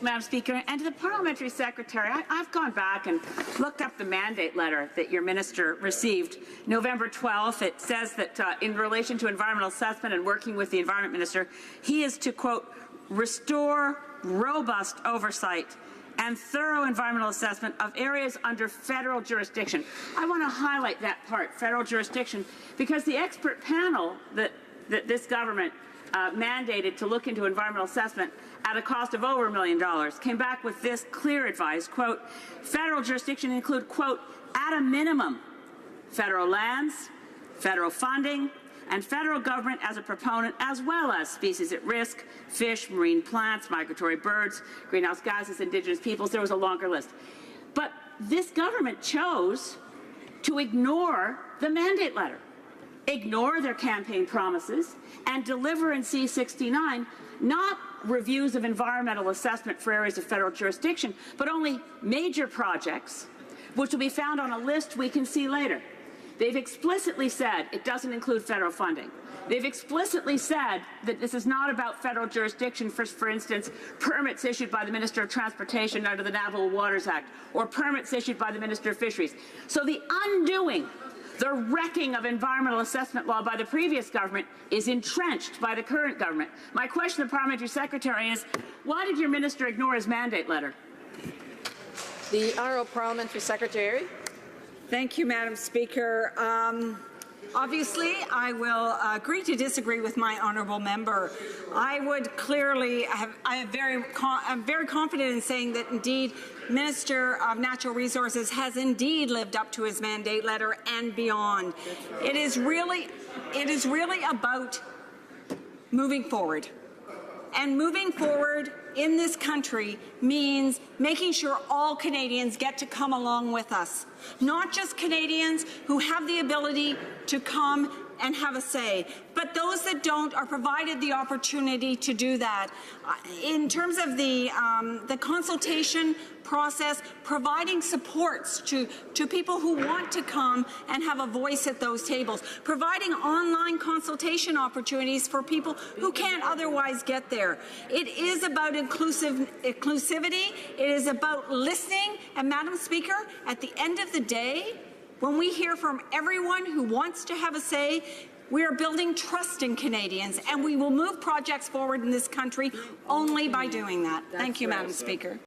Madam Speaker. And to the Parliamentary Secretary, I've gone back and looked up the mandate letter that your minister received November 12th. It says that in relation to environmental assessment and working with the Environment Minister, he is to, quote, restore robust oversight and thorough environmental assessment of areas under federal jurisdiction. I want to highlight that part, federal jurisdiction, because the expert panel that this government mandated to look into environmental assessment at a cost of over $1 million came back with this clear advice, quote, federal jurisdiction include, quote, at a minimum, federal lands, federal funding, and federal government as a proponent, as well as species at risk, fish, marine plants, migratory birds, greenhouse gases, indigenous peoples. There was a longer list. But this government chose to ignore the mandate letter, ignore their campaign promises, and deliver in C-69 not reviews of environmental assessment for areas of federal jurisdiction, but only major projects, which will be found on a list we can see later. They've explicitly said it doesn't include federal funding. They've explicitly said that this is not about federal jurisdiction, for instance, permits issued by the Minister of Transportation under the Navigable Waters Act, or permits issued by the Minister of Fisheries. So the undoing, the wrecking of environmental assessment law by the previous government is entrenched by the current government. My question to the Parliamentary Secretary is, why did your minister ignore his mandate letter? The Honourable Parliamentary Secretary. Thank you, Madam Speaker. Obviously, I will agree to disagree with my honourable member. I would clearly I'm very confident in saying that indeed Minister of Natural Resources has indeed lived up to his mandate letter and beyond. It is really about moving forward. And moving forward in this country means making sure all Canadians get to come along with us. Not just Canadians who have the ability to come and have a say, but those that don't are provided the opportunity to do that. In terms of the consultation process, providing supports to people who want to come and have a voice at those tables, providing online consultation opportunities for people who can't otherwise get there. It is about inclusivity. It is about listening. And Madam Speaker, at the end of the day, when we hear from everyone who wants to have a say, we are building trust in Canadians, and we will move projects forward in this country only by doing that. Thank you, Madam Speaker.